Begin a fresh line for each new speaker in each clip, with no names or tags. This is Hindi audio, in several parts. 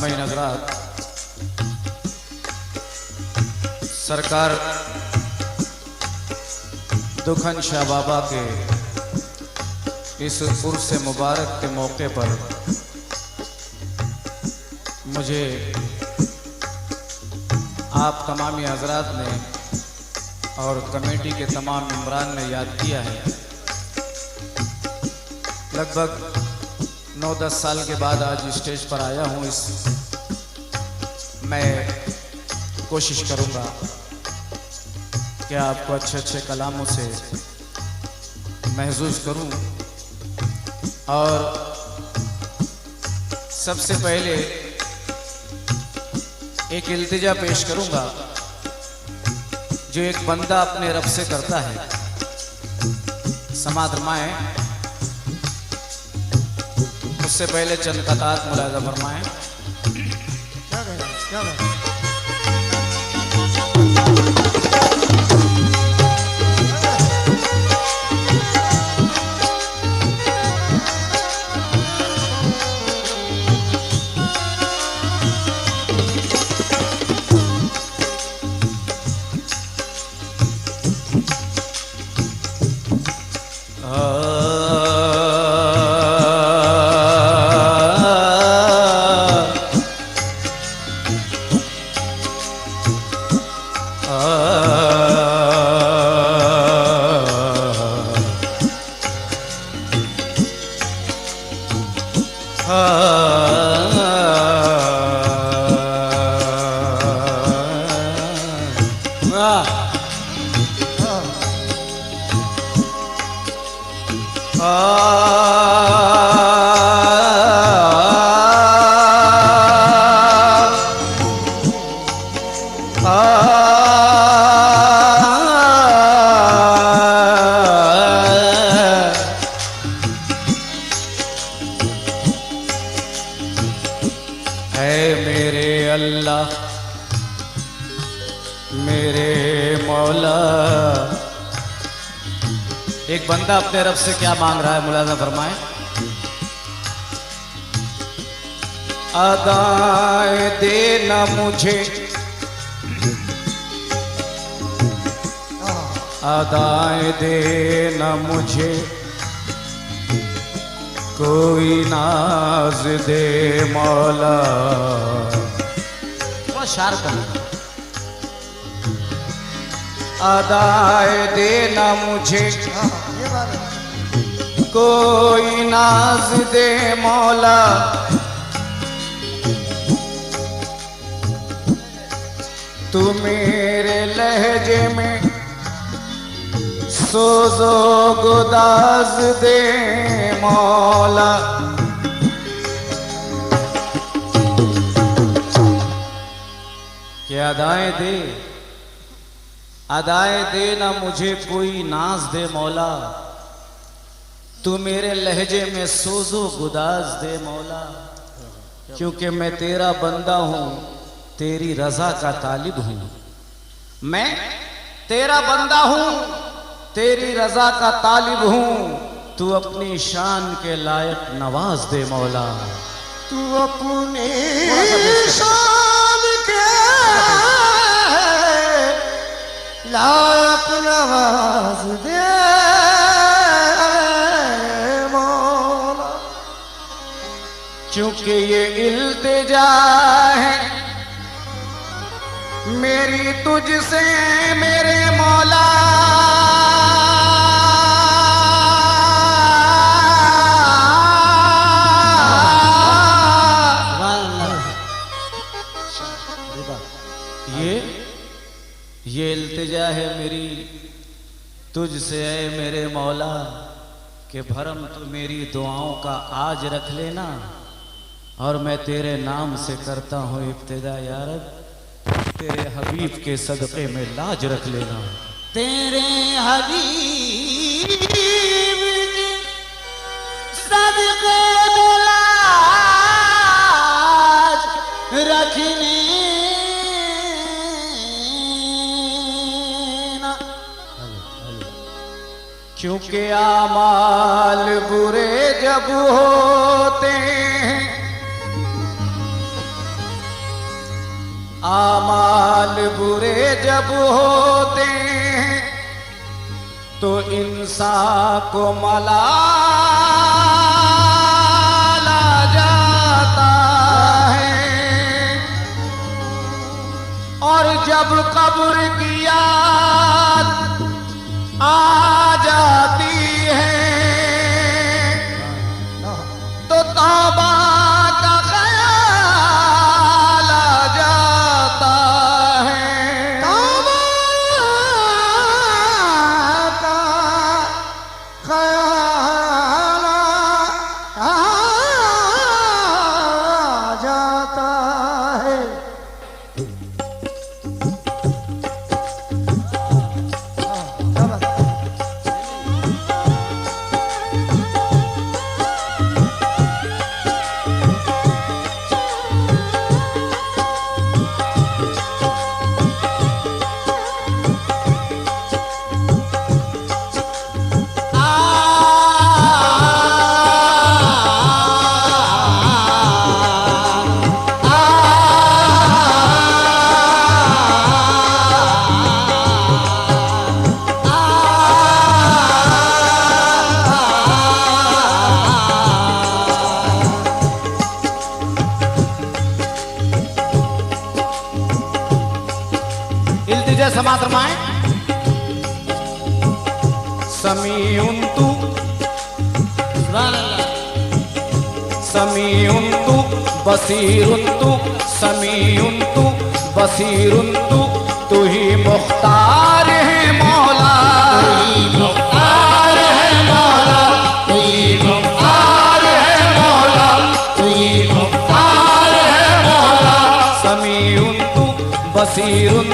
सामईन हज़रात, सरकार दुखन शाह बाबा के इस उर्स मुबारक के मौके पर मुझे आप तमामी हज़रात ने और कमेटी के तमाम मेंबरान ने याद किया है। लगभग 9-10 साल के बाद आज स्टेज पर आया हूँ। मैं कोशिश करूँगा कि आपको अच्छे अच्छे कलामों से महसूस करूँ। और सबसे पहले एक इल्तिजा पेश करूँगा जो एक बंदा अपने रब से करता है। समात फरमाएं, उससे पहले चंद कतार मुलाज़ा फरमाएं। क्या एक बंदा अपने रब से क्या मांग रहा है, मुलाज़ा फरमाएं। अदाएं देना मुझे, अदाएं देना मुझे, कोई नाज दे मौला। थोड़ा शार कर। अदाएं देना मुझे, कोई नाज दे मौला। तू मेरे लहजे में सोजो गुदाज दे मौला। क्या अदाएं दे, अदाएं देना मुझे, कोई नाज दे मौला। तू मेरे लहजे में सोजो गुदाज दे मौला। क्योंकि मैं तेरा बंदा हूं, तेरी रजा का तालिब हूं। मैं तेरा बंदा हूं, तेरी रजा का तालिब हूं। तू अपनी शान के लायक नवाज दे मौला।
तू अपनी शान के लायक नवाज दे मौला।
क्योंकि ये इल्तिजा है मेरी तुझसे मेरे मौला। ये इल्तिजा है मेरी तुझसे है मेरे मौला कि भरम तो मेरी दुआओं का आज रख लेना। और मैं तेरे नाम से करता हूँ इब्तिदा या रब, तेरे हबीब के सदक़े में लाज रख लेना।
तेरे हबीब के सदक़े में लाज रखने
क्योंकि आमाल बुरे जब होते हैं आमाल बुरे जब होते हैं तो इंसान को मलाला जाता है, और जब कब्र की याद आ जाती है तो तौबा का ख्याल आ जाता है।
तौबा का ख्याल आ जाता है।
इल्तिजा समात रमाए। समीउन तू समीउन तू बसीरुन तू, समीउन तू बसीरुन तू ही मुख्तार है मौला, तू ही मुख्तार है मौला, तू ही मुख्तार है मौला, तू ही मुख्तार है मौला। समीउन तू बसीरुन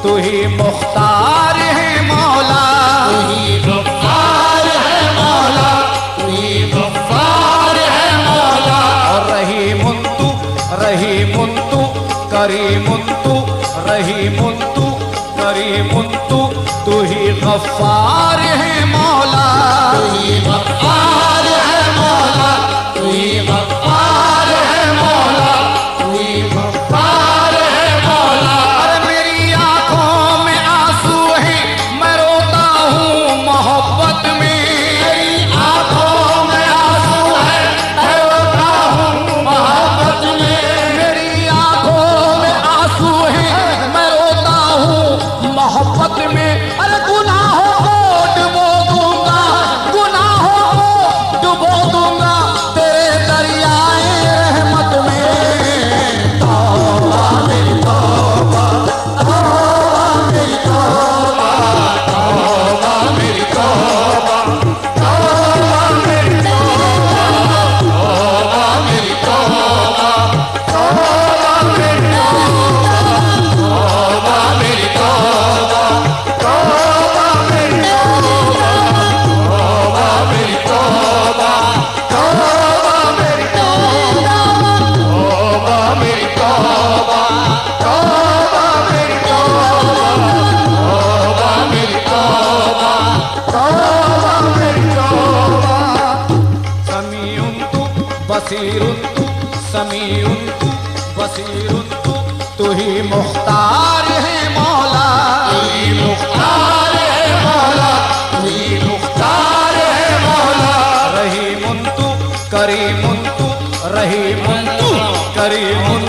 तू ही मुख्तार है मौला, तू ही मुख्तार है मौला, तू ही मुख्तार है मौला। और रहीमुन तू करीमुन तू रहीमुन तू करीमुन तू ही गफ्फार है मौला, तू ही गफ्फार है मौला, तू ही गफ्फार है मौला, तू ही गफ्फार है मौला। अरे मेरी आंखों में आंसू हैं, मैं रोता हूँ मोहब्बत में, मेरी आंखों में आंसू है, मैं रोता हूँ मोहब्बत में, मेरी आंखों में आंसू हैं, मैं रोता हूँ मोहब्बत में। अरे गुनाहों को डुबो दूंगा, गुनाहों को डुबो दूंगा तेरे दरियाए रहमत में। तौबा मेरी तौबा, तौबा मेरी तौबा, तौबा मेरी तौबा, तौबा मेरी तौबा, तौबा मेरी तौबा, तौबा मेरी तौबा, तौबा मेरी तौबा, तौबा मेरी तौबा, तौबा मेरी तौबा, तौबा मेरी तौबा, तौबा मेरी तौबा, तौबा मेरी तौबा, तौबा मेरी तौबा। समीउन तू बसीरुन तू, समीउन तू बसीरुन तू ही मुख्तार है मौला, तू ही मुख्तार है मौला, तू ही मुख्तार है मौला। रहीमुन तू करीमुन तू रहीमुन तू करीमुन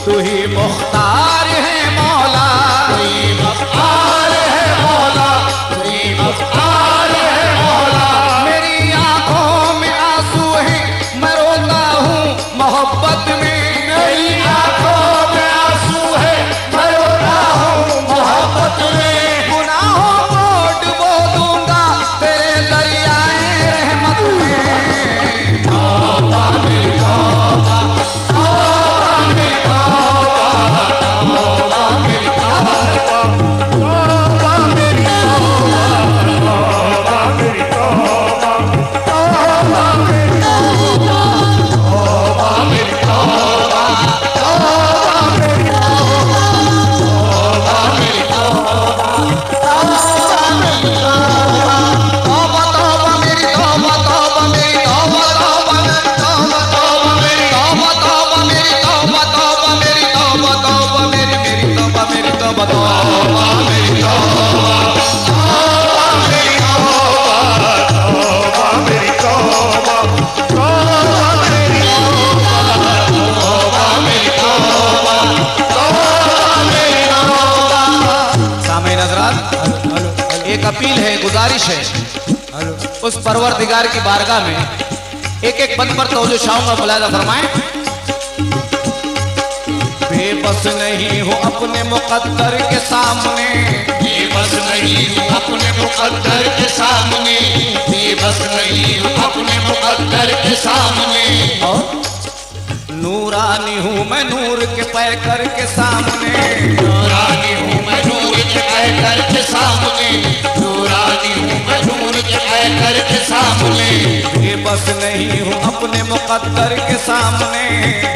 तू ही मुख्तार है मौला, तू ही मुख्तार है मौला, तू ही मुख्तार है मौला। मेरी आंखों में आंसू हैं, मैं रोता हूँ मोहब्बत में, मेरी आंखों में आंसू है, मैं रोता हूँ मोहब्बत में। गुनाहों को डुबो दूंगा तेरे दरियाए रहमत में। तौबा मेरी तौबा, तौबा मेरी तौबा, तौबा मेरी गुजारिश है उस परवरदिगार की बारगाह में एक एक बंद पर तवज्जो चाहूंगा, मुलाहिजा फरमाएं। बेबस नहीं हूँ अपने मुकद्दर के सामने,
बेबस नहीं हूँ अपने मुकद्दर के सामने, बेबस नहीं हूँ अपने मुकद्दर के सामने।
और नूरानी हूँ मैं नूर के पैकर के सामने,
नूरानी हूँ मैं नूर के पैकर के सामने, नूरानी हूँ मैं नूर के पैकर के सामने।
बेबस नहीं हूँ अपने मुकद्दर के सामने,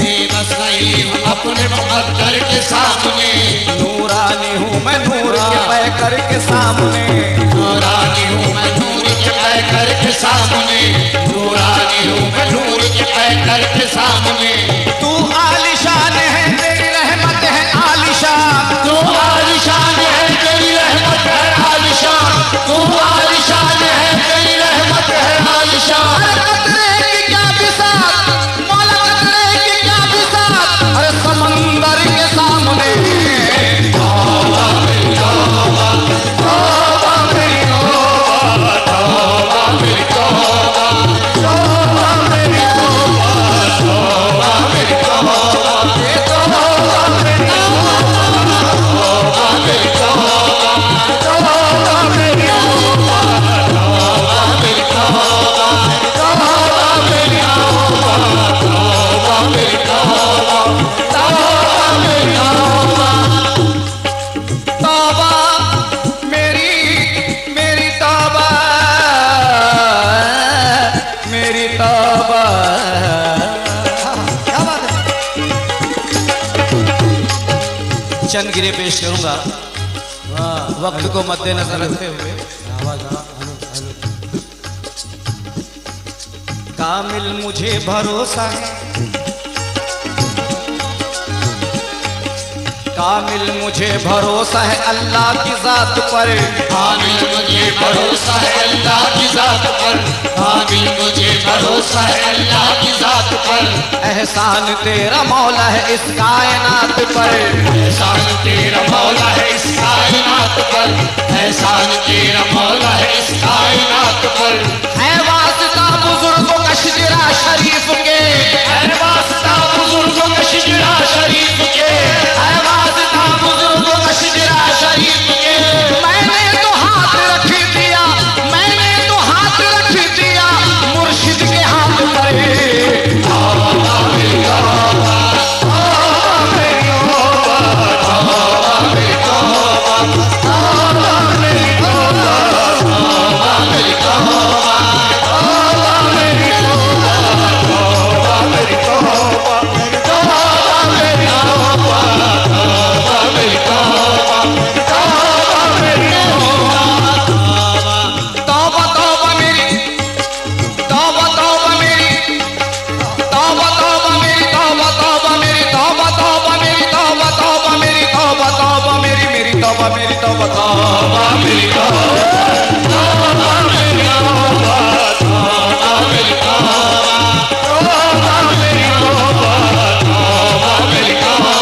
बेबस नहीं हूँ अपने मुकद्दर के सामने।
नूरानी हूँ मैं नूर के पैकर के सामने,
नूरानी हूँ मैं नूर के पैकर के सामने, नूरानी हूँ मैं नूर के पैकर के सामने।
तू आलिशान है तेरी रहमत है आलिशान,
तू आलिशान है तेरी रहमत है आलिशान, तू आलिशान है तेरी रहमत है आलिशान।
कतरे की क्या बिसात मौला, कतरे की क्या बिसात, अरे समंदर के सामने।
तौबा मेरी तौबा, तौबा मेरी तौबा, तौबा मेरी तौबा, तौबा मेरी तौबा, तौबा मेरी तौबा, तौबा मेरी तौबा, तौबा मेरी तौबा, तौबा मेरी तौबा, तौबा मेरी तौबा, तौबा मेरी तौबा, तौबा मेरी तौबा।
तौबा मेरी मेरी तौबा, मेरी तौबा।
क्या बात है।
चंद गिरे पेश करूंगा वक्त को मद्देनजर रखते हुए। कामिल मुझे भरोसा है, कामिल मुझे भरोसा है अल्लाह की जात पर,
कामिल मुझे भरोसा है अल्लाह की जात पर, कामिल मुझे भरोसा है अल्लाह की जात पर।
एहसान तेरा मौला है इस कायनात पर,
एहसान तेरा मौला है इस कायनात पर, एहसान तेरा मौला है इस कायनात पर।
है वास्ता बुजुर्गों का शिजरा शरीफ के,
है वास्ता बुजुर्गों का शिजरा शरीफ के,
है वास्ता बुजुर्गों का शिजरा शरीफ के। मैंने तो हाथ रख दिया, मैंने तो हाथ रख दिया मुर्शिद के हाथ पर।
तौबा मेरी तौबा, तौबा मेरी तौबा, तौबा मेरी तौबा, तौबा मेरी तौबा, तौबा मेरी तौबा, तौबा मेरी तौबा, तौबा मेरी तौबा, तौबा मेरी तौबा, तौबा मेरी तौबा, तौबा मेरी तौबा।
तौबा तौबा मेरी, तौबा तौबा मेरी, तौबा तौबा मेरी, तौबा तौबा मेरी, तौबा तौबा मेरी, तौबा तौबा मेरी, तौबा तौबा मेरी, मेरी तौबा मेरी तौबा तौबा
मेरी तौबा, तौबा मेरी तौबा, तौबा मेरी तौबा, तौबा मेरी तौबा, तौबा मेरी तौबा,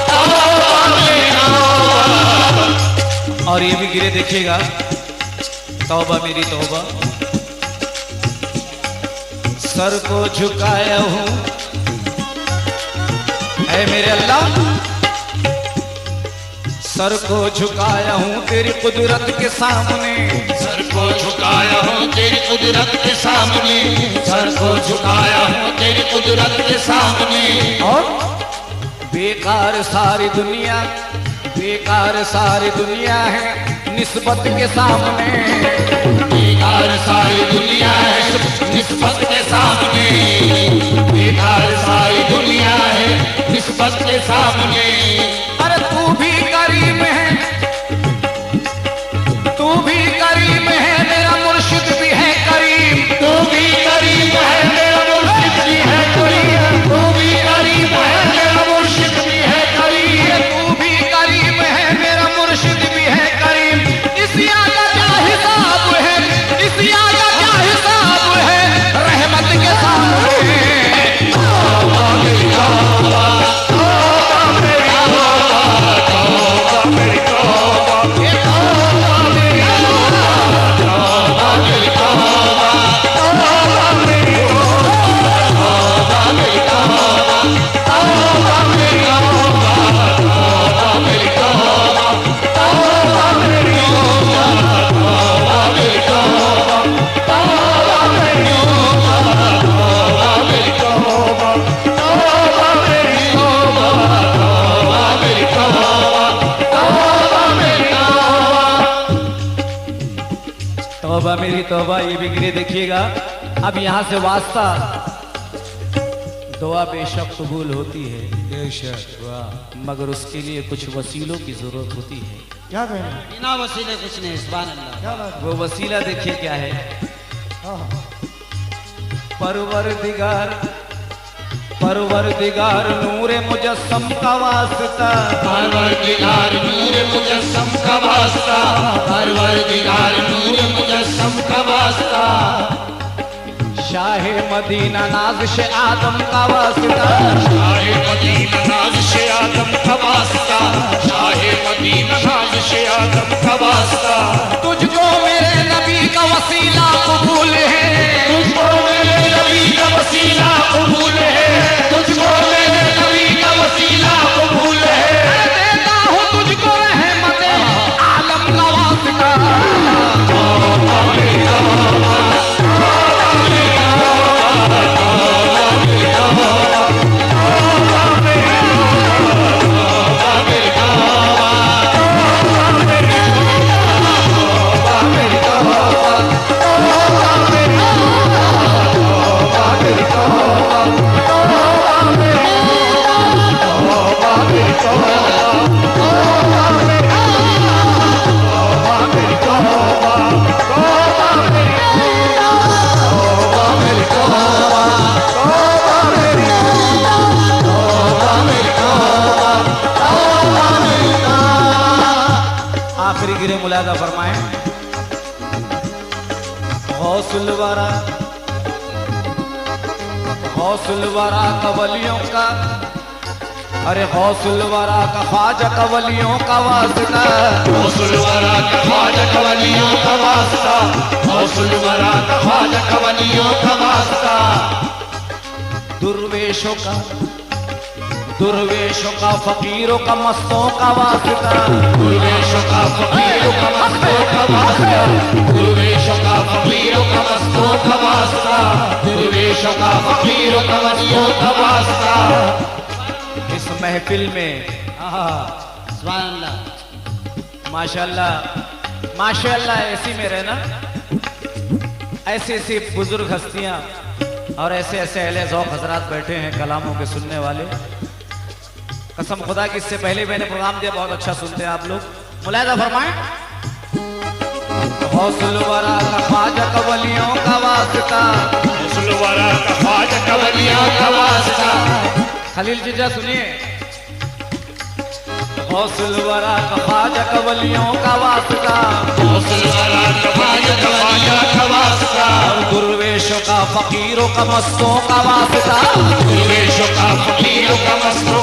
तौबा मेरी तौबा।
और ये भी गिरे देखिएगा, तौबा मेरी तौबा। सर को झुकाया हूँ ऐ मेरे अल्लाह, सर को झुकाया हूँ तेरी कुदरत के सामने,
सर को झुकाया हूँ तेरी कुदरत के सामने, सर को झुकाया हूँ तेरी कुदरत के सामने।
और बेकार सारी दुनिया, बेकार सारी दुनिया है निस्बत के सामने,
बेकार सारी दुनिया है निस्बत के सामने, बेकार सारी दुनिया है निस्बत के सामने।
अरे तू भी करीम है, तू भी करीम है मेरा मुर्शिद भी है करीम,
तू भी करीम है मेरा मुर्शिद भी है करीम, तू भी करीम है मेरा मुर्शिद भी है करीम,
तू भी करीम है मेरा मुर्शिद भी है करीम। इस या का क्या हिसाब है, इस या का क्या हिसाब है रहमत के सामने।
तौबा मेरी तौबा, तौबा मेरी तौबा,
तौबा मेरी तौबा, ये बिगड़े देखिएगा। अब यहाँ से वास्ता, दुआ बेशक कबूल होती है बेशक, मगर उसके लिए कुछ वसीलों की जरूरत होती है।
क्या कहना?
बिना वसीले कुछ नहीं, सुभान अल्लाह।
क्या बात?
वो वसीला देखिए क्या है।
हाँ, हाँ।
परवरदिगार परवरदिगार नूरे मुजस्सम का वास्ता,
परवरदिगार नूर मुजस्सम का वास्ता, परवरदिगार नूर मुजस्सम का वास्ता,
शाहे मदीना नाज़िश आदम का वास्ता,
शाहे मदीना नाज़िश आदम का वास्ता, शाहे मदीना नाज़िश आदम का वास्ता,
तुझको मेरे नबी का वसीला कबूल है,
तुझको मेरे नबी का वसीला कबूल है, तुझको मेरे नबी का वसीला कबूल है,
मैं देता हूँ तुझको रहमत आलम का वास्ता। आखिरी गिरे मुलादा फरमाए। हौसल वारा कवलियों का, अरे हौसल वारा का ख्वाजा कवलियों का वास्ता,
हौसल वारा का ख्वाजा कवलियों का वास्ता, हौसल वारा का ख्वाजा कवलियों का वास्ता,
दुर्वेशों का फकीरों का मस्तों का वास्ता,
दुर्वेशों का फकीरों का मस्तों का वास्ता, दुर्वेशों का फकीरों का मस्तों का वास्ता, दुर्वेशों का फकीरों का मस्तों का वास्ता।
इस महफिल में
सुभान अल्लाह।
माशाल्लाह माशाल्लाह, ऐसी में रहना, ऐसे ऐसे बुजुर्ग हस्तियां और ऐसे ऐसे अहले ज़ौक़ हजरात बैठे हैं कलामों के सुनने वाले। कसम खुदा की, इससे पहले मैंने प्रोग्राम दिया, बहुत अच्छा सुनते हैं आप लोग। मुलाहिज़ा फरमाएं। हौसल वारा का ख्वाजा कवलियों का वास्ता,
हौसल वारा का ख्वाजा कवलियों का वास्ता,
खलील जीजा सुनिए। हौसल वारा का ख्वाजा कवलियों का वास्ता,
हौसल वारा का ख्वाजा कवलियों का वास्ता,
और दुर्वेशों का फकीरों का मस्तों का वास्ता,
दुर्वेशों का फकीरों का मस्तों